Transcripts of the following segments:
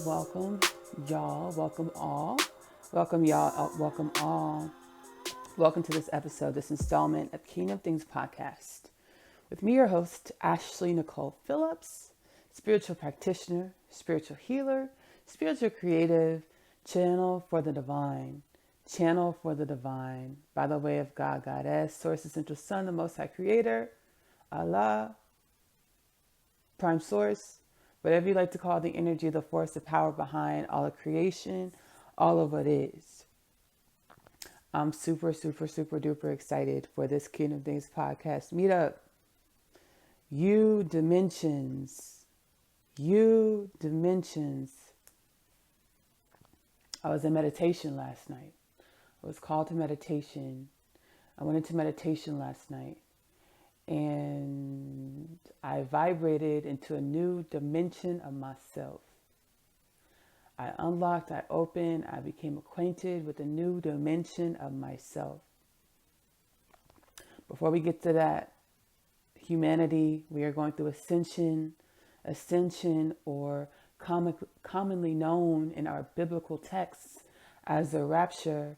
welcome, y'all. Welcome all. Welcome, y'all. Welcome all. Welcome to this episode, this installment of Kingdom Things podcast. With me, your host, Ashley Nicole Phillips, spiritual practitioner, spiritual healer, spiritual creative, channel for the divine. Channel for the divine. By the way of God, Goddess, Source, Essential Son, the Most High Creator, Allah, Prime Source, whatever you like to call the energy, the force, the power behind all of creation, all of what is. I'm super duper excited for this Kingdom Things podcast meetup. You dimensions. I was in meditation last night. I was called to meditation. I went into meditation last night. And I vibrated into a new dimension of myself. I unlocked, I opened, I became acquainted with a new dimension of myself. Before we get to that, humanity, we are going through ascension, or commonly known in our biblical texts as the rapture.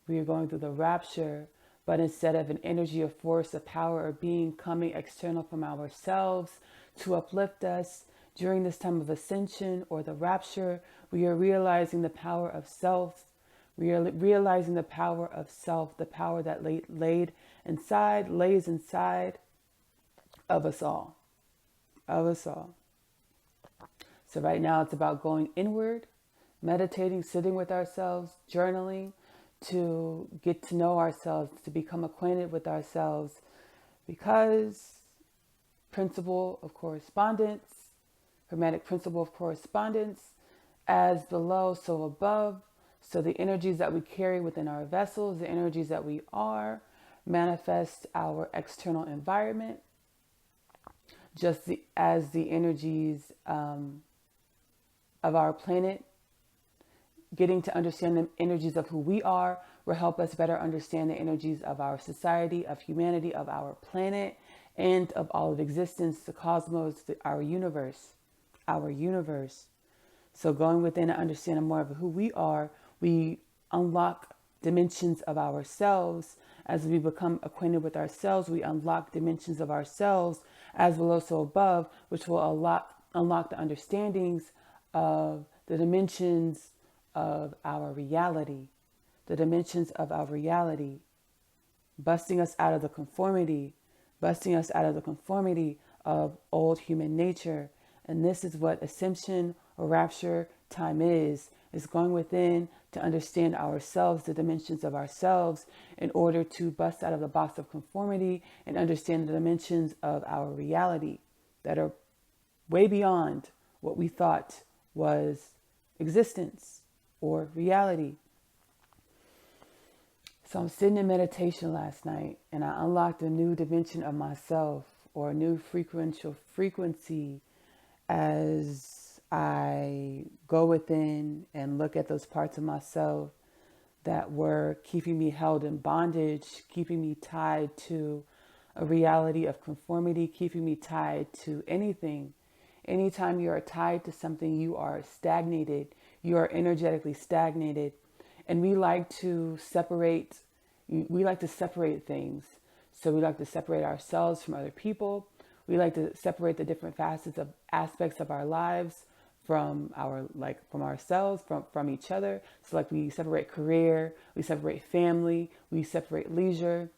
We are going through the rapture. But instead of an energy, a force, a power, or being coming external from ourselves to uplift us during this time of ascension or the rapture, we are realizing the power of self. We are realizing the power of self, the power that lays inside of us all. So right now it's about going inward, meditating, sitting with ourselves, journaling, to get to know ourselves, to become acquainted with ourselves, because principle of correspondence, Hermetic principle of correspondence, as below, so above. So the energies that we carry within our vessels, the energies that we are, manifest our external environment, as the energies of our planet. Getting to understand the energies of who we are will help us better understand the energies of our society, of humanity, of our planet, and of all of existence, the cosmos, our universe. So going within and understanding more of who we are, we unlock dimensions of ourselves. As we become acquainted with ourselves, we unlock dimensions of ourselves as below, so above, which will unlock the understandings of the dimensions of our reality, busting us out of the conformity of old human nature. And this is what ascension or rapture time is going within to understand ourselves, the dimensions of ourselves, in order to bust out of the box of conformity and understand the dimensions of our reality that are way beyond what we thought was existence or reality. So I'm sitting in meditation last night and I unlocked a new dimension of myself, or a new frequency, as I go within and look at those parts of myself that were keeping me held in bondage, keeping me tied to a reality of conformity, keeping me tied to anything. Anytime you are tied to something, you are stagnated. You are energetically stagnated. And we like to separate things. So we like to separate ourselves from other people. We like to separate the different facets of aspects of our lives from ourselves, from each other. So like we separate career, we separate family, we separate leisure.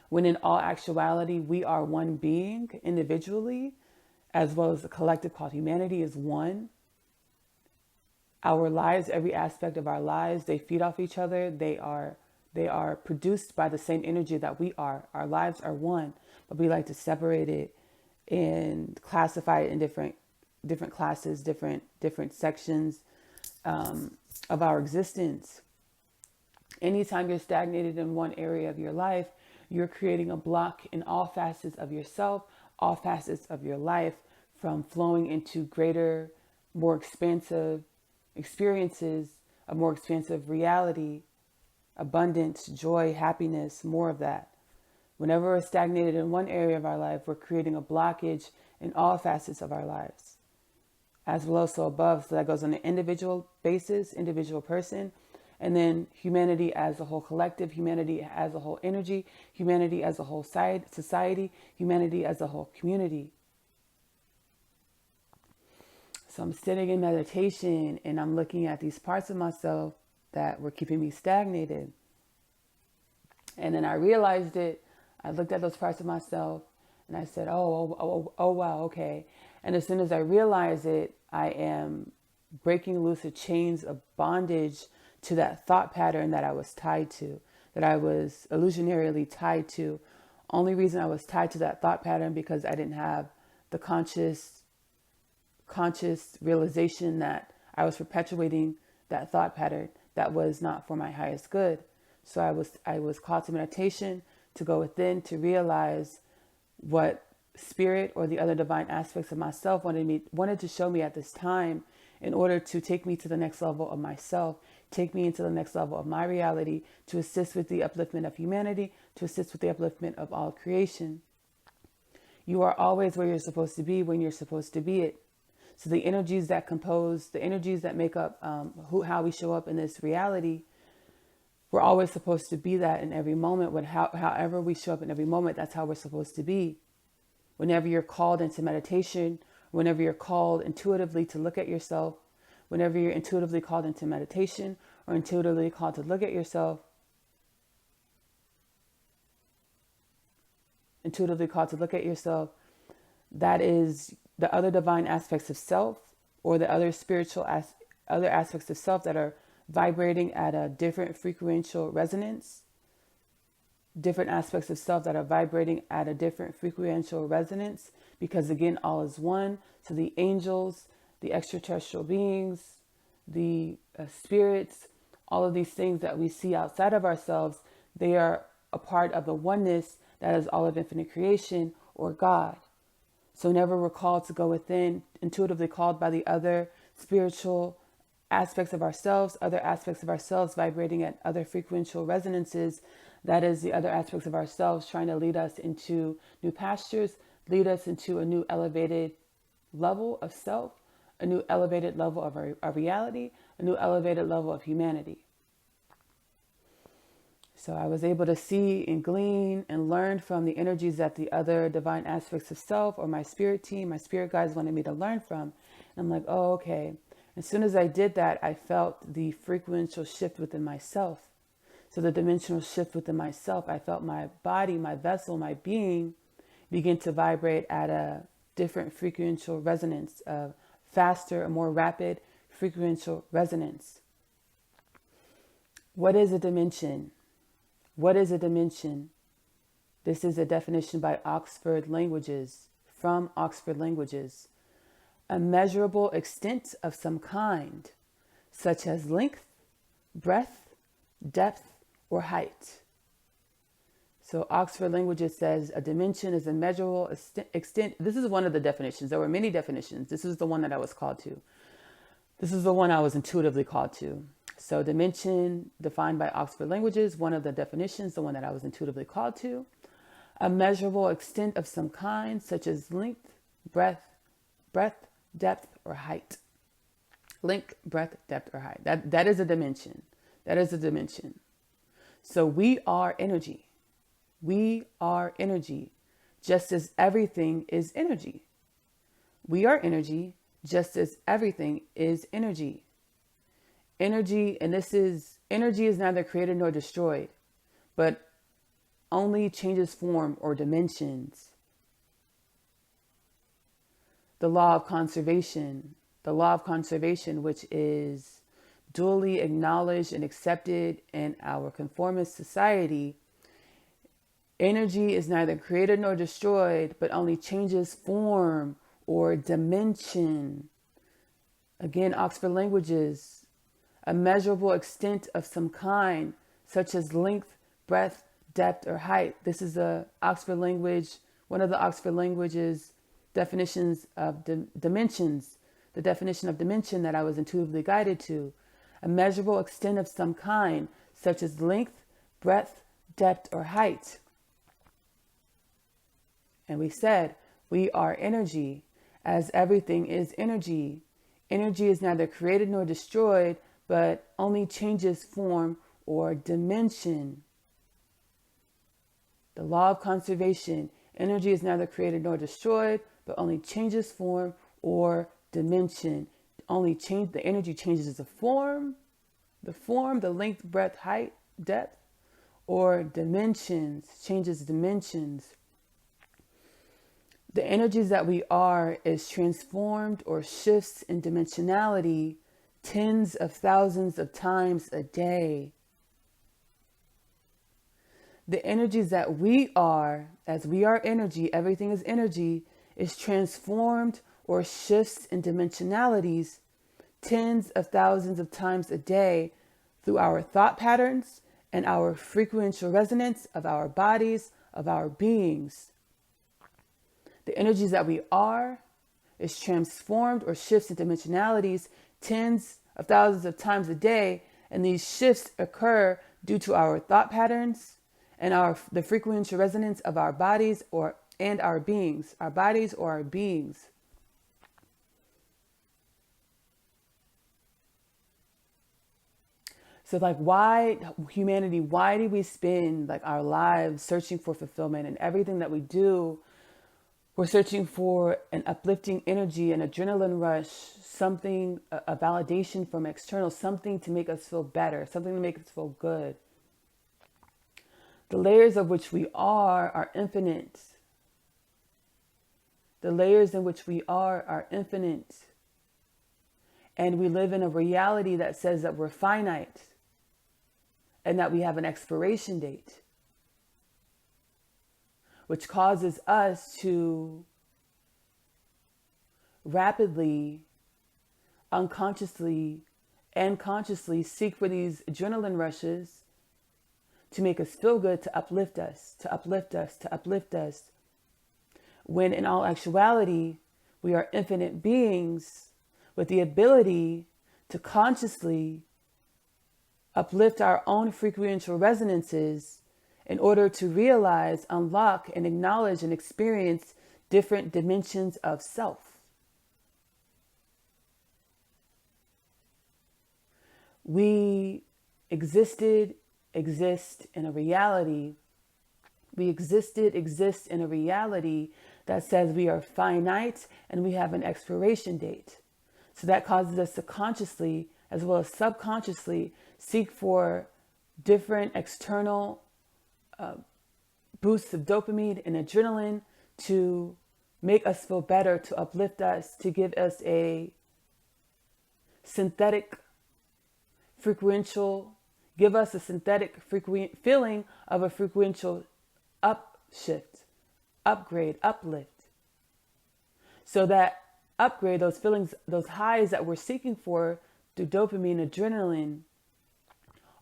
When in all actuality, we are one being individually, as well as the collective called humanity is one. Our lives, every aspect of our lives, they feed off each other. They are produced by the same energy that we are. Our lives are one, but we like to separate it and classify it in different classes, different sections of our existence. Anytime you're stagnated in one area of your life, you're creating a block in all facets of yourself, all facets of your life, from flowing into greater, more expansive experiences, a more expansive reality, abundance, joy, happiness, more of that. Whenever we're stagnated in one area of our life, we're creating a blockage in all facets of our lives. as below, so above. So that goes on an individual basis, individual person. And then humanity as a whole collective, humanity as a whole energy, humanity as a whole society, humanity as a whole community. So I'm sitting in meditation and I'm looking at these parts of myself that were keeping me stagnated. And then I realized it. I looked at those parts of myself and I said, oh, wow, okay. And as soon as I realize it, I am breaking loose the chains of bondage to that thought pattern that I was tied to, that I was illusionarily tied to. Only reason I was tied to that thought pattern because I didn't have the conscious realization that I was perpetuating that thought pattern that was not for my highest good. So I was called to meditation to go within to realize what spirit or the other divine aspects of myself wanted to show me at this time in order to take me to the next level of myself, take me into the next level of my reality, to assist with the upliftment of humanity, to assist with the upliftment of all creation. You are always where you're supposed to be when you're supposed to be it. So the energies that compose, the energies that make up how we show up in this reality, we're always supposed to be that in every moment. However we show up in every moment, that's how we're supposed to be. Whenever you're called into meditation, whenever you're called intuitively to look at yourself, whenever you're intuitively called into meditation or intuitively called to look at yourself, that is the other divine aspects of self or the other other aspects of self that are vibrating at a different frequential resonance, different aspects of self that are vibrating at a different frequential resonance, because again, all is one. So the angels, the extraterrestrial beings, the spirits, all of these things that we see outside of ourselves, they are a part of the oneness that is all of infinite creation or God. So whenever we're called to go within, intuitively called by the other spiritual aspects of ourselves, other aspects of ourselves vibrating at other frequential resonances, that is the other aspects of ourselves trying to lead us into new pastures, lead us into a new elevated level of self, a new elevated level of our reality, a new elevated level of humanity. So I was able to see and glean and learn from the energies that the other divine aspects of self or my spirit team, my spirit guides wanted me to learn from. And I'm like, oh, okay. As soon as I did that, I felt the frequential shift within myself. So the dimensional shift within myself, I felt my body, my vessel, my being begin to vibrate at a different frequential resonance, a faster, a more rapid frequential resonance. What is a dimension? What is a dimension? This is a definition by Oxford Languages, from Oxford Languages. A measurable extent of some kind, such as length, breadth, depth, or height. So Oxford Languages says a dimension is a measurable extent. This is one of the definitions. There were many definitions. This is the one that I was called to. This is the one I was intuitively called to. So dimension defined by Oxford Languages, one of the definitions, the one that I was intuitively called to. A measurable extent of some kind, such as length, breadth, depth, or height. Length, breadth, depth, or height. That is a dimension. That is a dimension. So we are energy. We are energy, just as everything is energy. We are energy, just as everything is energy. Energy, and energy is neither created nor destroyed, but only changes form or dimensions. The law of conservation, which is duly acknowledged and accepted in our conformist society. Energy is neither created nor destroyed, but only changes form or dimension. Again, Oxford Languages, a measurable extent of some kind, such as length, breadth, depth, or height. This is one of the Oxford Languages definitions of dimensions, the definition of dimension that I was intuitively guided to. A measurable extent of some kind, such as length, breadth, depth, or height. And we said, we are energy, as everything is energy. Energy is neither created nor destroyed, but only changes form or dimension. The law of conservation. Energy is neither created nor destroyed, but only changes form or dimension. The energy changes the form, the length, breadth, height, depth, or dimensions, changes dimensions. The energies that we are is transformed or shifts in dimensionality tens of thousands of times a day. The energies that we are, as we are energy, everything is energy, is transformed or shifts in dimensionalities tens of thousands of times a day through our thought patterns and our frequential resonance of our bodies, of our beings. The energies that we are is transformed or shifts in dimensionalities tens of thousands of times a day, and these shifts occur due to our thought patterns and the frequential resonance of our bodies and our beings, our bodies or our beings. So why do we spend our lives searching for fulfillment, and everything that we do? We're searching for an uplifting energy, an adrenaline rush, something, a validation from external, something to make us feel better, something to make us feel good. The layers of which we are infinite. The layers in which we are infinite. And we live in a reality that says that we're finite and that we have an expiration date, which causes us to rapidly, unconsciously, and consciously seek for these adrenaline rushes to make us feel good, to uplift us, to uplift us, to uplift us. When in all actuality, we are infinite beings with the ability to consciously uplift our own frequential resonances in order to realize, unlock, and acknowledge and experience different dimensions of self. We exist in a reality. We exist in a reality that says we are finite and we have an expiration date. So that causes us to consciously, as well as subconsciously, seek for different external boosts of dopamine and adrenaline to make us feel better, to uplift us, to give us a synthetic feeling of a frequential upshift, upgrade, uplift. So that upgrade, those feelings, those highs that we're seeking for through dopamine, adrenaline,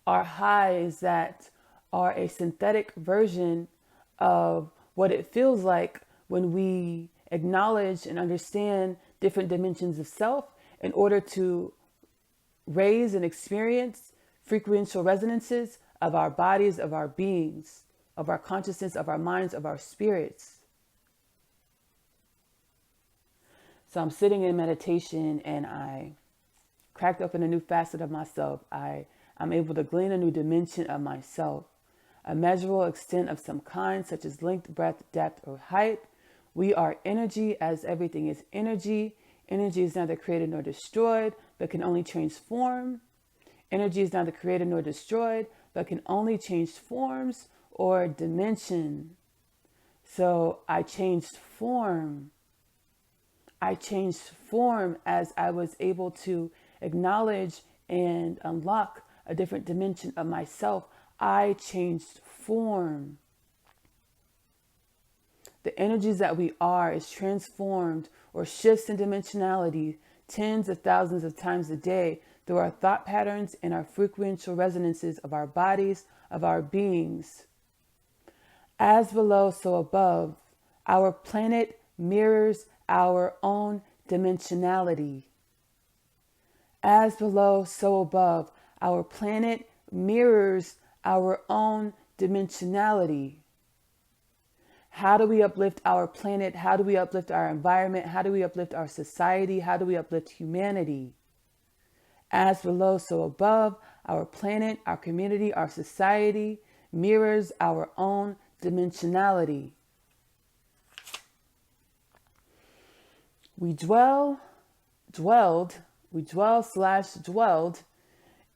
are highs that are a synthetic version of what it feels like when we acknowledge and understand different dimensions of self in order to raise and experience frequential resonances of our bodies, of our beings, of our consciousness, of our minds, of our spirits. So I'm sitting in meditation and I cracked open a new facet of myself. I'm able to glean a new dimension of myself, a measurable extent of some kind, such as length, breadth, depth, or height. We are energy, as everything is energy. Energy is neither created nor destroyed, but can only transform. Energy is neither created nor destroyed, but can only change forms or dimension. So I changed form. I changed form as I was able to acknowledge and unlock a different dimension of myself. I changed form. The energies that we are is transformed or shifts in dimensionality tens of thousands of times a day through our thought patterns and our frequential resonances of our bodies, of our beings. As below, so above, our planet mirrors our own dimensionality. As below, so above, our planet mirrors our own dimensionality. How do we uplift our planet? How do we uplift our environment? How do we uplift our society? How do we uplift humanity? As below, so above. Our planet, our community, our society mirrors our own dimensionality. We dwell slash dwelled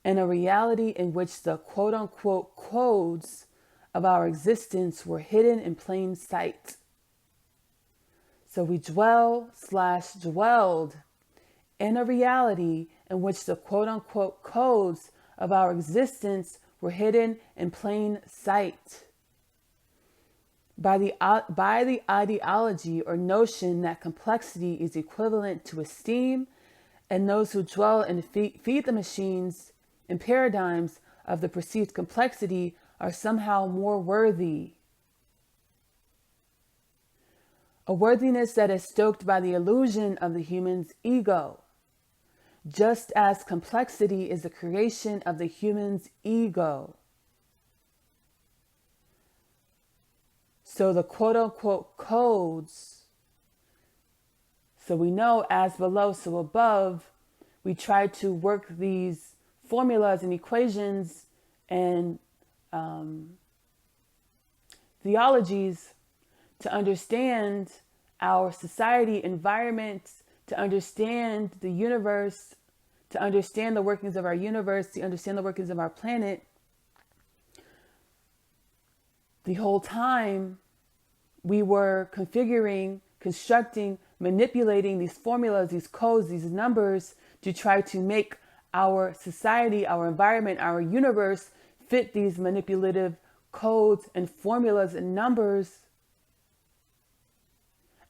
in a reality in which the quote unquote codes of our existence were hidden in plain sight. So we dwell slash dwelled in a reality in which the quote unquote codes of our existence were hidden in plain sight. By the ideology or notion that complexity is equivalent to esteem, and those who dwell and feed the machines and paradigms of the perceived complexity are somehow more worthy. A worthiness that is stoked by the illusion of the human's ego, just as complexity is the creation of the human's ego. So the quote unquote codes, so we know as below, so above, we try to work these formulas and equations and theologies to understand our society, environment, to understand the universe, to understand the workings of our universe, to understand the workings of our planet. The whole time we were configuring, constructing, manipulating these formulas, these codes, these numbers to try to make our society, our environment, our universe fit these manipulative codes and formulas and numbers,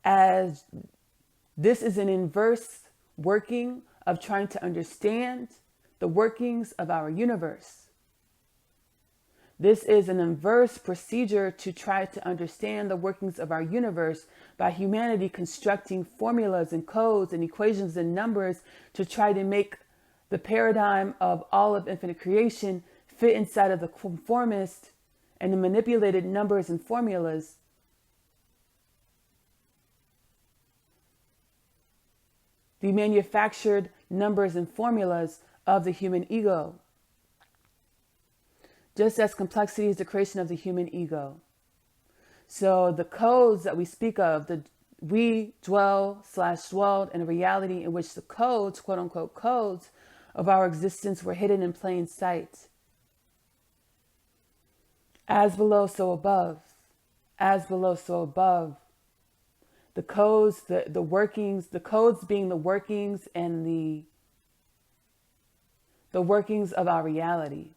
as this is an inverse working of trying to understand the workings of our universe. This is an inverse procedure to try to understand the workings of our universe by humanity constructing formulas and codes and equations and numbers to try to make the paradigm of all of infinite creation fit inside of the conformist and the manipulated numbers and formulas. The manufactured numbers and formulas of the human ego. Just as complexity is the creation of the human ego. So the codes that we speak of, we dwell slash dwelled in a reality in which the codes, quote unquote codes, of our existence were hidden in plain sight. As below, so above. As below, so above. The codes, the workings, the codes being the workings and the workings of our reality.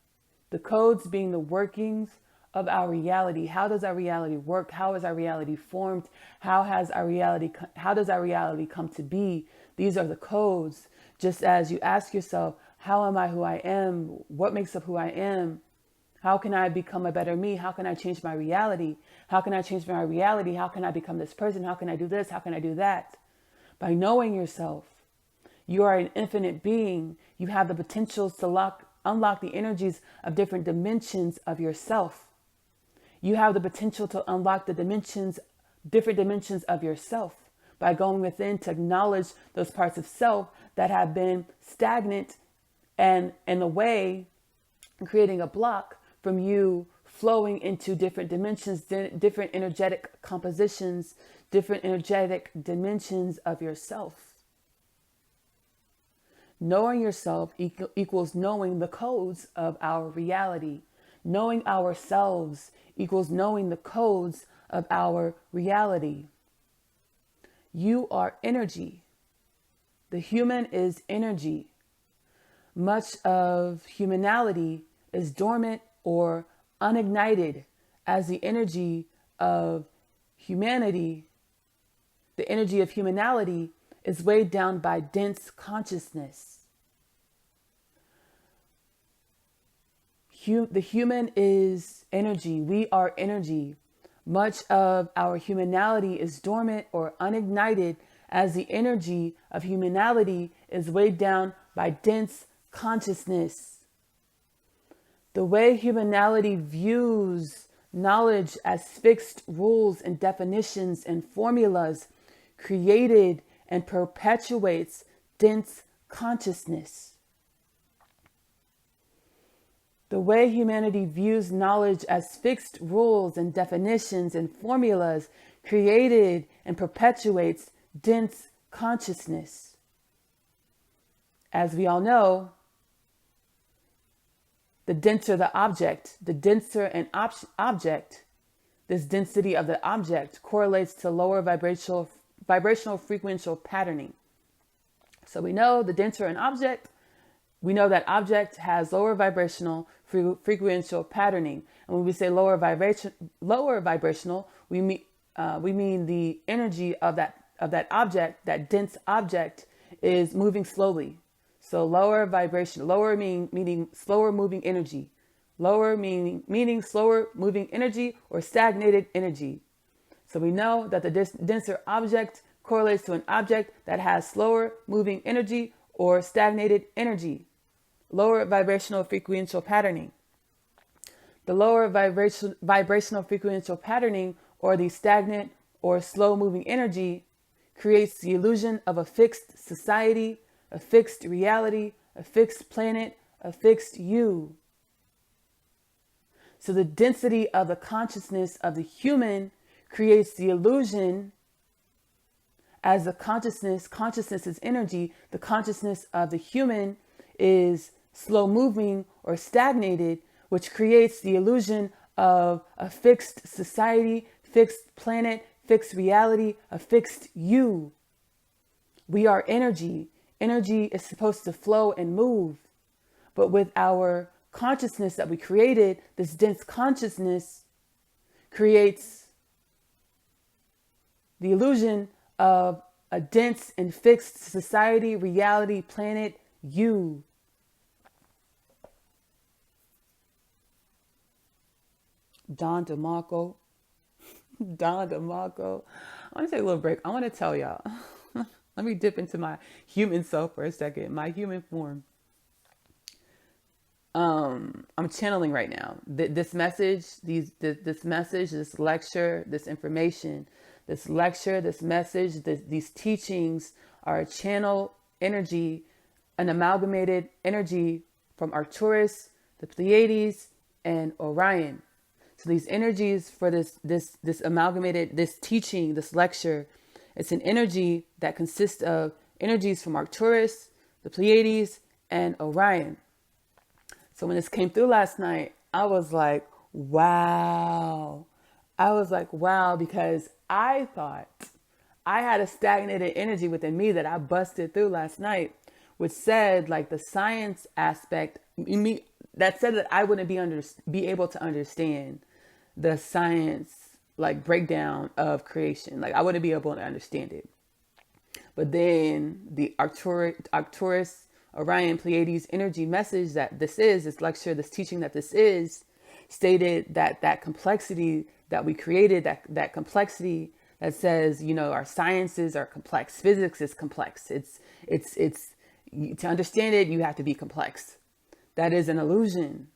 The codes being the workings of our reality. How does our reality work? How is our reality formed? How does our reality come to be? These are the codes. Just as you ask yourself, how am I who I am? What makes up who I am? How can I become a better me? How can I change my reality? How can I change my reality? How can I become this person? How can I do this? How can I do that? By knowing yourself. You are an infinite being. You have the potentials to unlock the energies of different dimensions of yourself. You have the potential to unlock the different dimensions of yourself by going within to acknowledge those parts of self that have been stagnant and in the way, creating a block from you flowing into different dimensions, different energetic compositions, different energetic dimensions of yourself. Knowing yourself equals knowing the codes of our reality. Knowing ourselves equals knowing the codes of our reality. You are energy. The human is energy. Much of humanality is dormant or unignited as the energy of humanity, the energy of humanality is weighed down by dense consciousness. The human is energy. We are energy. Much of our humanality is dormant or unignited as the energy of humanality is weighed down by dense consciousness. The way humanality views knowledge as fixed rules and definitions and formulas created and perpetuates dense consciousness. The way humanity views knowledge as fixed rules and definitions and formulas created and perpetuates dense consciousness. As we all know, the denser the object, the denser an object, this density of the object correlates to lower vibrational frequential patterning. So we know the denser an object, we know that object has lower vibrational frequential patterning. And when we say lower vibrational, we mean the energy of that object, that dense object, is moving slowly. So lower vibration, lower meaning slower moving energy, lower meaning slower moving energy or stagnated energy. So we know that the denser object correlates to an object that has slower moving energy or stagnated energy, lower vibrational frequential patterning. The lower vibrational frequential patterning, or the stagnant or slow moving energy, creates the illusion of a fixed society, a fixed reality, a fixed planet, a fixed you. So the density of the consciousness of the human creates the illusion, as the consciousness is energy, the consciousness of the human is slow moving or stagnated, which creates the illusion of a fixed society, fixed planet, fixed reality, a fixed you. We are energy. Energy is supposed to flow and move. But with our consciousness that we created, this dense consciousness creates the illusion of a dense and fixed society, reality, planet, you. Don DeMarco. I want to take a little break. I want to tell y'all. Let me dip into my human self for a second, my human form. I'm channeling right now. This message, this message, this lecture, this information, this lecture, this message, these teachings are a channel energy, an amalgamated energy from Arcturus, the Pleiades, and Orion. So these energies for this amalgamated, this teaching, this lecture, it's an energy that consists of energies from Arcturus, the Pleiades, and Orion. So when this came through last night, I was like, wow. Because I thought I had a stagnated energy within me that I busted through last night, which said like the science aspect, that said that I wouldn't be able to understand the science like breakdown of creation. Like I wouldn't be able to understand it. But then the Arcturus, Orion, Pleiades energy message that this lecture, this teaching that this is, stated that complexity that we created, that complexity that says, our sciences are complex. Physics is complex. It's to understand it, you have to be complex. That is an illusion.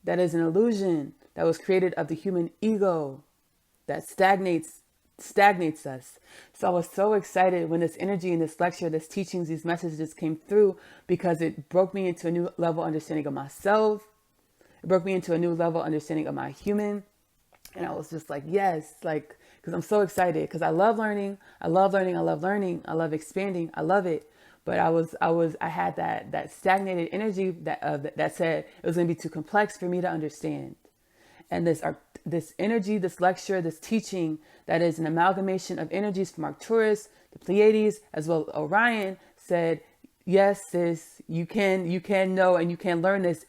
That is an illusion that was created of the human ego that stagnates us. So I was so excited when this energy and this lecture, this teachings, these messages came through, because it broke me into a new level understanding of myself. It broke me into a new level understanding of my human. And I was just like, yes, like, because I'm so excited, because I love learning. I love expanding. I love it. But I had that stagnated energy that said it was going to be too complex for me to understand. And this energy, this lecture, this teaching that is an amalgamation of energies from Arcturus, the Pleiades, as well as Orion, said, yes, sis, you can know and you can learn this.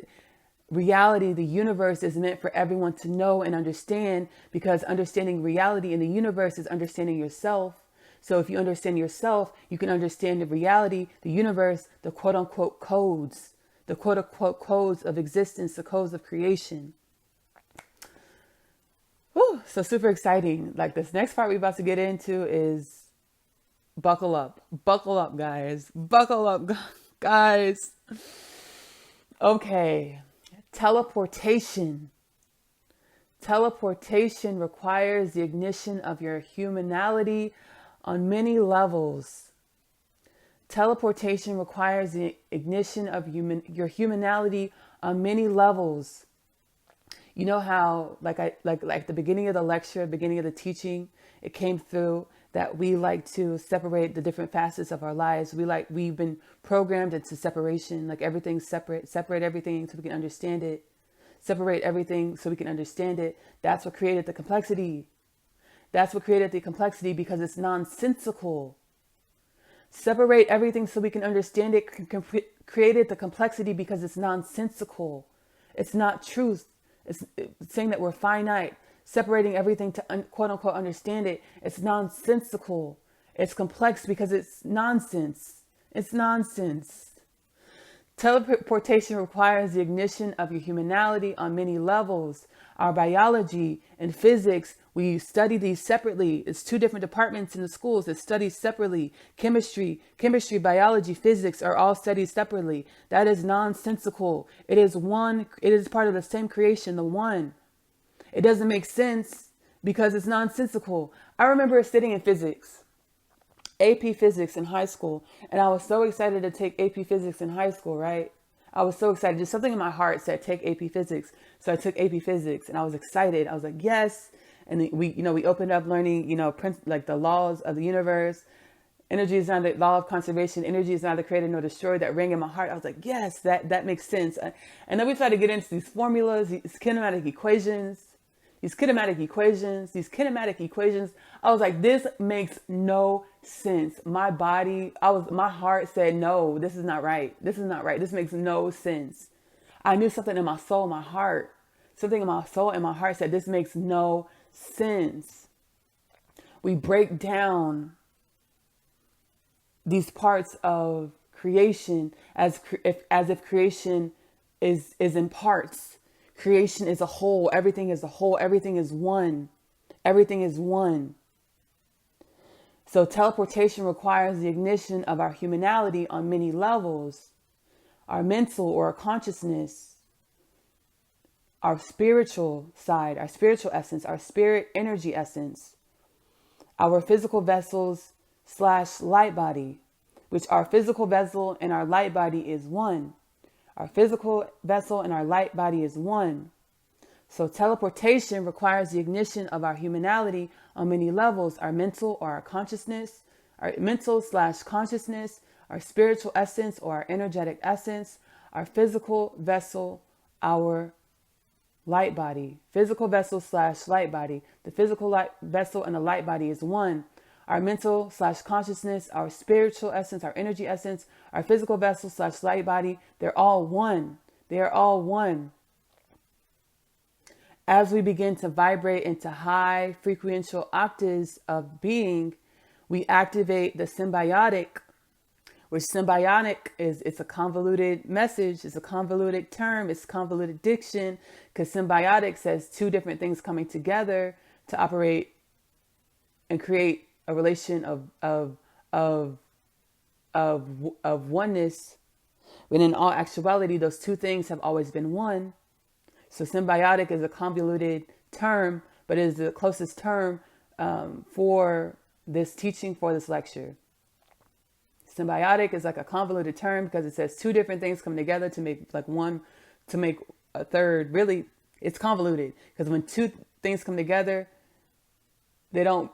Reality, the universe is meant for everyone to know and understand, because understanding reality in the universe is understanding yourself. So if you understand yourself, you can understand the reality, the universe, the quote unquote codes of existence, the codes of creation. Whew, so super exciting. Like this next part we're about to get into is buckle up, guys. Okay. Teleportation. Teleportation requires the ignition of your humanality on many levels. Teleportation requires the ignition of your humanality on many levels. You know how, like the beginning of the lecture, beginning of the teaching, it came through that we like to separate the different facets of our lives. We've been programmed into separation, like everything's separate everything so we can understand it. Separate everything so we can understand it. That's what created the complexity. That's what created the complexity because it's nonsensical. Separate everything so we can understand it created the complexity because it's nonsensical. It's not truth. It's saying that we're finite. Separating everything to quote unquote understand it. It's nonsensical. It's complex because it's nonsense. It's nonsense. Teleportation requires the ignition of your humanality on many levels. Our biology and physics, we study these separately. It's two different departments in the schools that study separately. Chemistry, biology, physics are all studied separately. That is nonsensical. It is one. It is part of the same creation, the one. It doesn't make sense because it's nonsensical. I remember sitting in physics. AP Physics in high school. And I was so excited to take AP Physics in high school, right? I was so excited. Just something in my heart said, take AP Physics. So I took AP Physics and I was excited. I was like, yes. And then we opened up learning, like the laws of the universe. Energy is not the law of conservation. Energy is neither created nor destroyed. That rang in my heart. I was like, yes, that makes sense. And then we tried to get into these formulas, these kinematic equations. I was like, this makes no sense. My heart said, no, this is not right. This makes no sense. I knew something in my soul, my heart, something in my soul and my heart said, this makes no sense. We break down these parts of creation as if creation is in parts. Creation is a whole. Everything is a whole. Everything is one. Everything is one. So teleportation requires the ignition of our humanality on many levels. Our mental or our consciousness, our spiritual side, our spiritual essence, our spirit energy essence, our physical vessels / light body, which our physical vessel and our light body is one. Our physical vessel and our light body is one. So teleportation requires the ignition of our humanality on many levels, our mental or our consciousness, our mental / consciousness, our spiritual essence or our energetic essence, our physical vessel, our light body, physical vessel / light body. The physical light vessel and the light body is one. Our mental / consciousness, our spiritual essence, our energy essence, our physical vessel / light body, they're all one. They are all one. As we begin to vibrate into high frequential octaves of being, we activate the symbiotic, which symbiotic it's a convoluted message, it's a convoluted term, it's convoluted diction, because symbiotic says two different things coming together to operate and create a relation of oneness, when in all actuality, those two things have always been one. So symbiotic is a convoluted term, but it is the closest term for this teaching, for this lecture. Symbiotic is like a convoluted term because it says two different things come together to make like one, to make a third. Really, it's convoluted because when two things come together, they don't.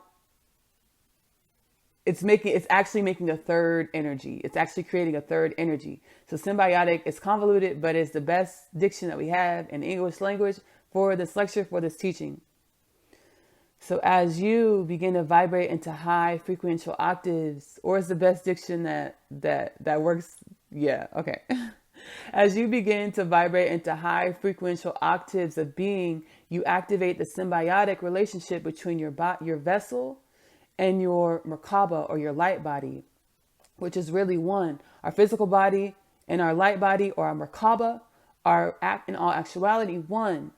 It's actually making a third energy. It's actually creating a third energy. So symbiotic is convoluted, but it's the best diction that we have in the English language for this lecture, for this teaching. So as you begin to vibrate into high frequential octaves, or it's the best diction that works. Yeah. Okay. As you begin to vibrate into high frequential octaves of being, you activate the symbiotic relationship between your vessel and your Merkaba or your light body, which is really one. Our physical body and our light body or our Merkaba are in all actuality one.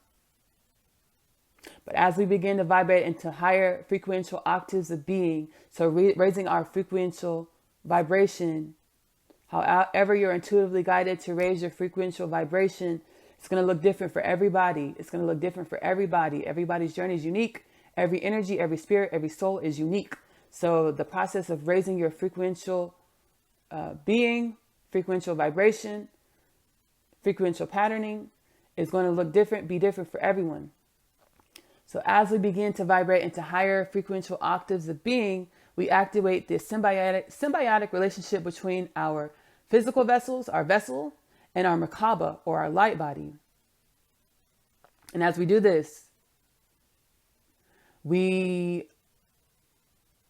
But as we begin to vibrate into higher frequential octaves of being, so raising our frequential vibration, however you're intuitively guided to raise your frequential vibration, It's going to look different for everybody. It's going to look different for everybody. Everybody's journey is unique. Every energy, every spirit, every soul is unique. So the process of raising your frequential being, frequential vibration, frequential patterning is going to look different, be different for everyone. So as we begin to vibrate into higher frequential octaves of being, we activate the symbiotic relationship between our physical vessels, our vessel, and our Merkaba, or our light body. And as we do this, we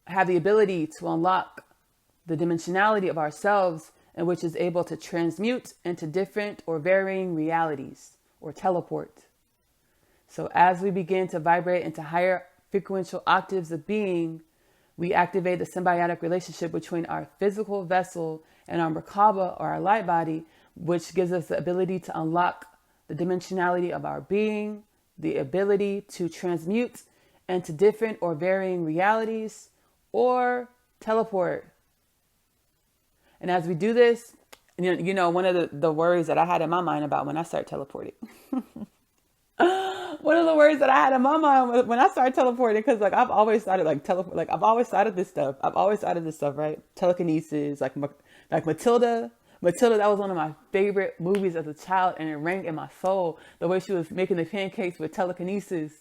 have the ability to unlock the dimensionality of ourselves, in which is able to transmute into different or varying realities, or teleport. So as we begin to vibrate into higher frequential octaves of being, we activate the symbiotic relationship between our physical vessel and our Merkaba, or our light body, which gives us the ability to unlock the dimensionality of our being, the ability to transmute into different or varying realities, or teleport. And as we do this, you know, one of the worries that I had in my mind about when I started teleporting, one of the worries that I had in my mind when I started teleporting, because like I've always started I've always started this stuff. Right? Telekinesis, like Matilda, that was one of my favorite movies as a child, and it rang in my soul. The way she was making the pancakes with telekinesis.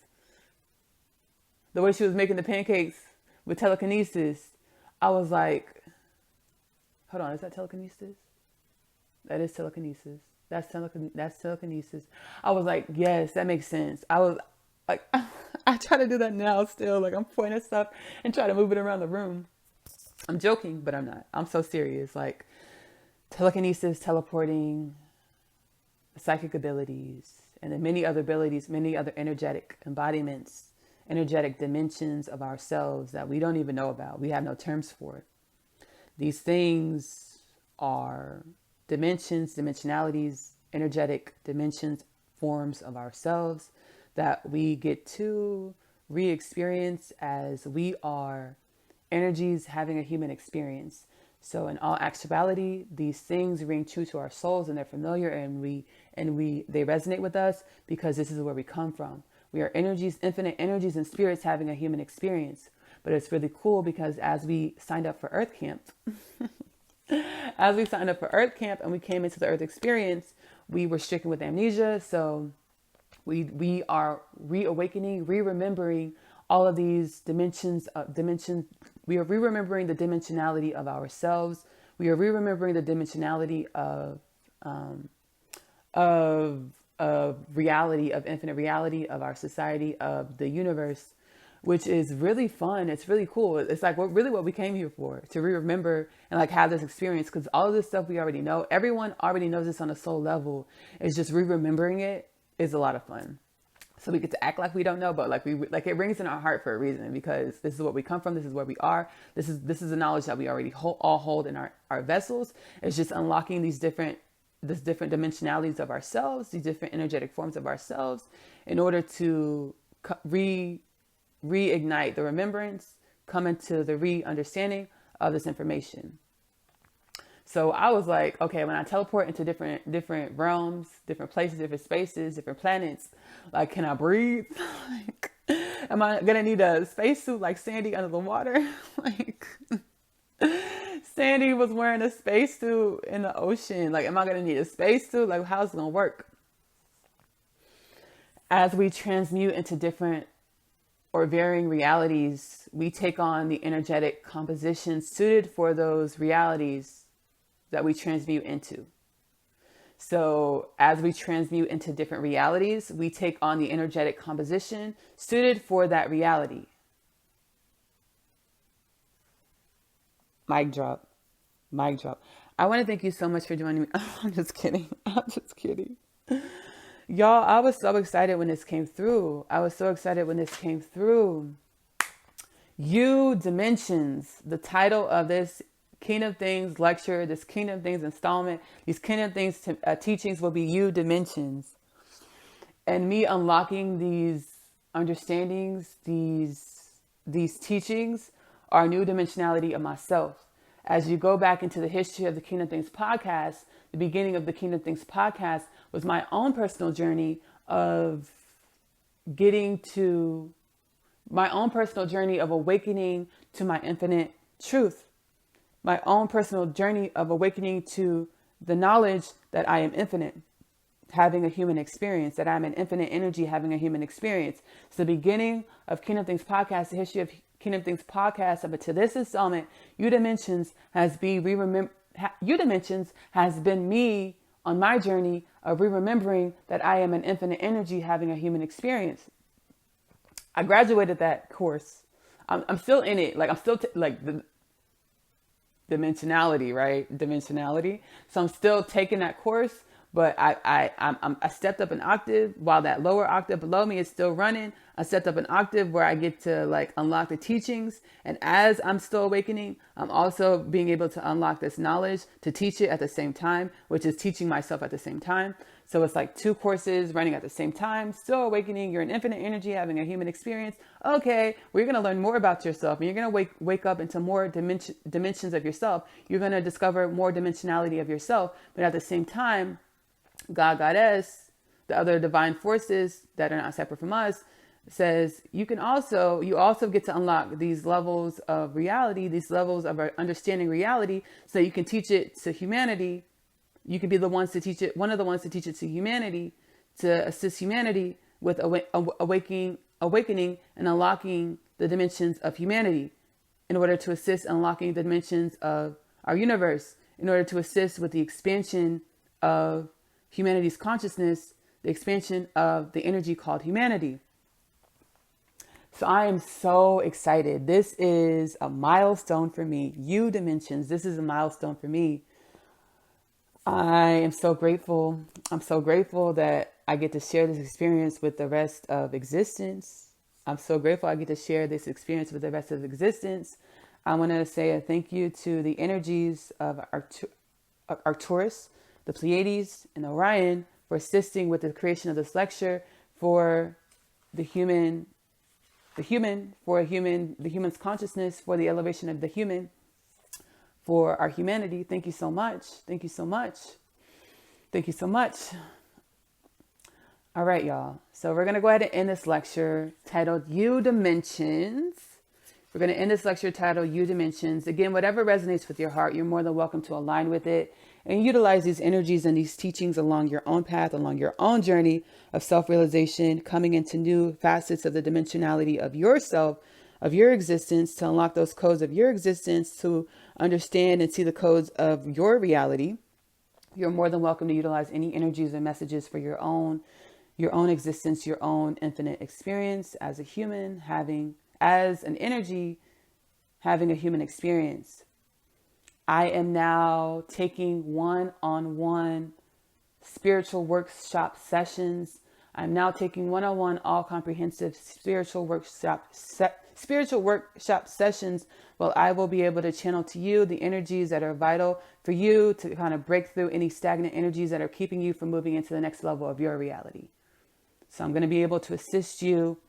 I was like, hold on, is that telekinesis? That is telekinesis. That's telekinesis. I was like, yes, that makes sense. I was like, I try to do that now still. Like I'm pointing at stuff and try to move it around the room. I'm joking, but I'm not. I'm so serious. Like telekinesis, teleporting, psychic abilities, and then many other abilities, many other energetic embodiments, energetic dimensions of ourselves that we don't even know about. We have no terms for it. These things are dimensions, dimensionalities, energetic dimensions, forms of ourselves that we get to re-experience as we are energies having a human experience. So in all actuality, these things ring true to our souls, and they're familiar, and they resonate with us because this is where we come from. We are energies, infinite energies and spirits having a human experience. But it's really cool because as we signed up for Earth Camp, and we came into the Earth experience, we were stricken with amnesia. So we are reawakening, re-remembering all of these dimensions. We are re-remembering the dimensionality of ourselves. We are re-remembering the dimensionality of reality, of infinite reality, of our society, of the universe, which is really fun. It's really cool. It's like what we came here for, to remember and like have this experience, because all of this stuff we already know. Everyone already knows this on a soul level. It's just remembering it is a lot of fun. So we get to act like we don't know, but like it rings in our heart for a reason, because this is what we come from. This is where we are. This is the knowledge that we already all hold in our vessels. It's just unlocking these different dimensionalities of ourselves, these different energetic forms of ourselves, in order to reignite the remembrance, come into the re-understanding of this information. So I was like, okay, when I teleport into different realms, different places, different spaces, different planets, like, can I breathe? Like, am I gonna need a spacesuit like Sandy under the water? Like, Sandy was wearing a spacesuit in the ocean. Like, am I gonna need a spacesuit? Like, how's it gonna work? As we transmute into different or varying realities, we take on the energetic composition suited for those realities that we transmute into. So as we transmute into different realities, we take on the energetic composition suited for that reality. Mic drop. I want to thank you so much for joining me. I'm just kidding. Y'all, I was so excited when this came through. You Dimensions, the title of this Kingdom Things lecture, this Kingdom Things installment, these Kingdom Things teachings will be You Dimensions. And me unlocking these understandings, these teachings are a new dimensionality of myself. as you go back into the history of the Kingdom Things podcast, the beginning of the Kingdom Things podcast was my own personal journey of awakening to my infinite truth, my own personal journey of awakening to the knowledge that I am infinite, having a human experience, that I'm an infinite energy having a human experience. It's the beginning of Kingdom Things podcast, the history of Kingdom Things podcast up to this installment. U Dimensions has been me on my journey of remembering that I am an infinite energy having a human experience. I graduated that course. I'm still in it. Like I'm still like the dimensionality, right? Dimensionality. So I'm still taking that course, but I stepped up an octave while that lower octave below me is still running. I stepped up an octave where I get to like unlock the teachings. And as I'm still awakening, I'm also being able to unlock this knowledge to teach it at the same time, which is teaching myself at the same time. So it's like 2 courses running at the same time, still awakening. You're an infinite energy having a human experience. Okay, we're going to learn more about yourself and you're going to wake up into more dimensions of yourself. You're going to discover more dimensionality of yourself. But at the same time, God, Goddess, the other divine forces that are not separate from us, says you also get to unlock these levels of reality, these levels of understanding reality, so you can teach it to humanity. You can be the ones to teach it, one of the ones to teach it to humanity, to assist humanity with awakening and unlocking the dimensions of humanity in order to assist unlocking the dimensions of our universe, in order to assist with the expansion of humanity's consciousness, the expansion of the energy called humanity. So I am so excited. This is a milestone for me. U Dimensions, this is a milestone for me. I am so grateful. I'm so grateful that I get to share this experience with the rest of existence. I'm so grateful I get to share this experience with the rest of existence. I want to say a thank you to the energies of Arcturus, the Pleiades, and Orion for assisting with the creation of this lecture for the human's consciousness, for the elevation of the human, for our humanity. Thank you so much. Thank you so much. Thank you so much. All right, y'all. So we're going to go ahead and end this lecture titled U Dimensions. We're going to end this lecture titled U Dimensions. Again, whatever resonates with your heart, you're more than welcome to align with it and utilize these energies and these teachings along your own path, along your own journey of self-realization, coming into new facets of the dimensionality of yourself, of your existence, to unlock those codes of your existence, to understand and see the codes of your reality. You're more than welcome to utilize any energies and messages for your own existence, your own infinite experience as a human, as an energy, having a human experience. I am now taking one-on-one spiritual workshop sessions. I'm now taking one-on-one all-comprehensive spiritual workshop sessions. Well, I will be able to channel to you the energies that are vital for you to kind of break through any stagnant energies that are keeping you from moving into the next level of your reality. So I'm going to be able to assist you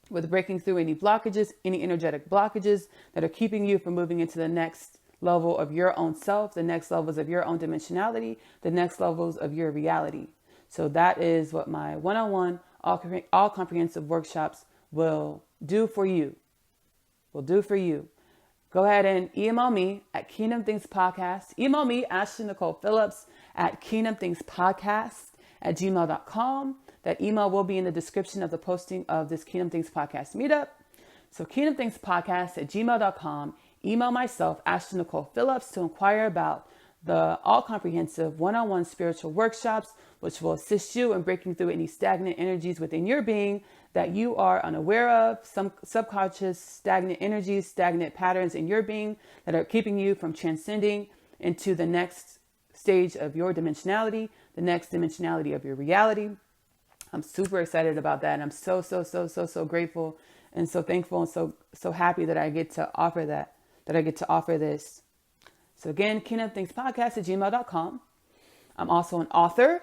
with breaking through any blockages, any energetic blockages that are keeping you from moving into the next level of your own self, the next levels of your own dimensionality, the next levels of your reality. So that is what my one-on-one, all comprehensive workshops will do for you. Go ahead and email me at Kingdom Things Podcast. Email me, Ashley Nicole Phillips, at kingdomthingspodcast@gmail.com. That email will be in the description of the posting of this Kingdom Things Podcast meetup. So kingdomthingspodcast@gmail.com. Email myself, Ashley Nicole Phillips, to inquire about the all-comprehensive one-on-one spiritual workshops, which will assist you in breaking through any stagnant energies within your being that you are unaware of, some subconscious stagnant energies, stagnant patterns in your being that are keeping you from transcending into the next stage of your dimensionality, the next dimensionality of your reality. I'm super excited about that. And I'm so grateful and so thankful and so happy that I get to offer this. So again, kingdomthingspodcast@gmail.com. I'm also an author.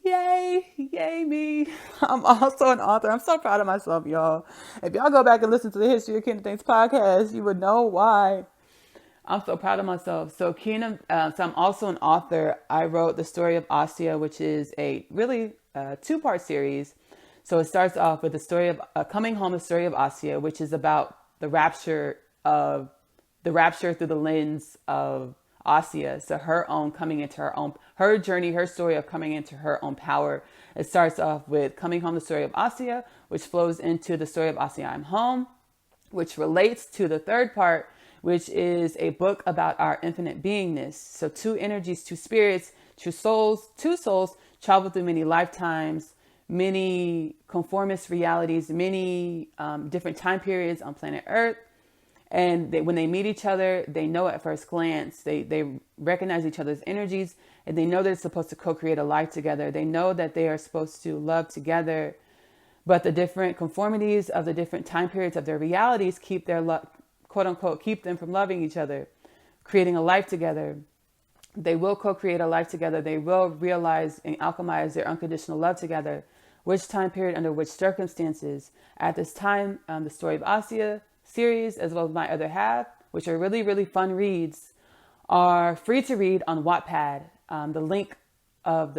Yay me. I'm also an author. I'm so proud of myself, y'all. If y'all go back and listen to the history of Kingdom Things Podcast, you would know why. I'm so proud of myself. So so I'm also an author. I wrote The Story of Asya, which is a really two-part series. So it starts off with the story of coming home, the story of Asya, which is about the rapture through the lens of Asya. So her journey, her story of coming into her own power. It starts off with coming home, the story of Asya, which flows into the story of Asya, I'm home, which relates to the third part, which is a book about our infinite beingness. So two energies, two spirits, two souls travel through many lifetimes, many conformist realities, many different time periods on planet Earth. And when they meet each other, they know at first glance, they recognize each other's energies, and they know they're supposed to co-create a life together. They know that they are supposed to love together, but the different conformities of the different time periods of their realities keep their quote unquote, keep them from loving each other, creating a life together. They will co-create a life together. They will realize and alchemize their unconditional love together. Which time period, under which circumstances. At this time, the Story of Asya series, as well as my other half, which are really, really fun reads, are free to read on Wattpad. The link of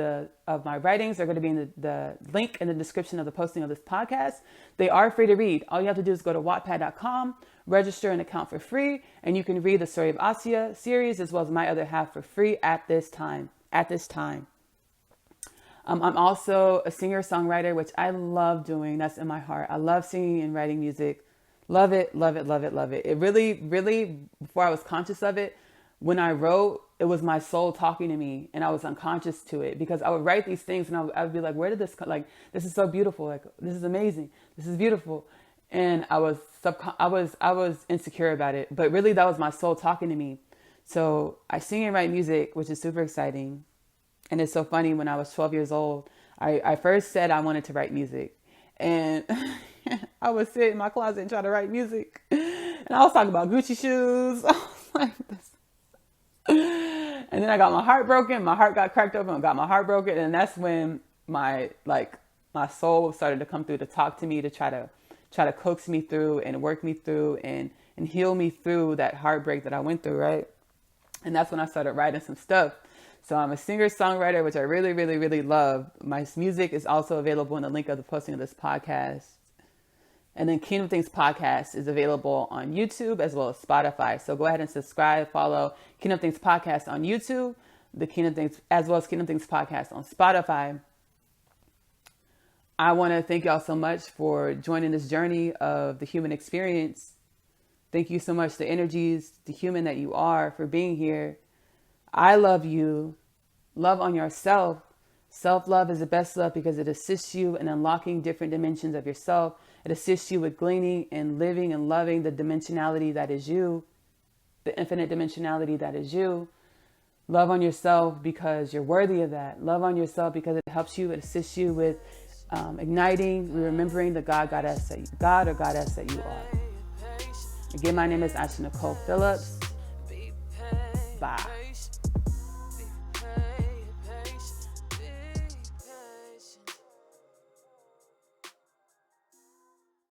my writings are going to be in the link in the description of the posting of this podcast. They are free to read. All you have to do is go to wattpad.com, register an account for free, and you can read the Story of Asya series as well as my other half for free at this time. I'm also a singer-songwriter, which I love doing. That's in my heart. I love singing and writing music. Love it, love it, love it, love it. It really, really, before I was conscious of it, when I wrote, it was my soul talking to me, and I was unconscious to it, because I would write these things and I would be like, where did this come? Like, this is so beautiful. Like, this is amazing. This is beautiful. And I was insecure about it, but really that was my soul talking to me. So I sing and write music, which is super exciting. And it's so funny, when I was 12 years old, I first said I wanted to write music, and I would sit in my closet and try to write music. And I was talking about Gucci shoes. I was like this. And then I got my heart broken. My heart got cracked open and got my heart broken. And that's when my soul started to come through to talk to me, to try to coax me through and work me through and heal me through that heartbreak that I went through, right? And that's when I started writing some stuff. So I'm a singer-songwriter, which I really, really, really love. My music is also available in the link of the posting of this podcast. And then Kingdom Things Podcast is available on YouTube as well as Spotify. So go ahead and subscribe, follow Kingdom Things Podcast on YouTube, the Kingdom Things, as well as Kingdom Things Podcast on Spotify. I want to thank y'all so much for joining this journey of the human experience. Thank you so much, the energies, the human that you are, for being here. I love you. Love on yourself. Self-love is the best love because it assists you in unlocking different dimensions of yourself. It assists you with gleaning and living and loving the dimensionality that is you, the infinite dimensionality that is you. Love on yourself because you're worthy of that. Love on yourself because it helps you, it assists you with igniting, remembering the God or goddess that you are. Again, my name is Asha Nicole Phillips. Bye.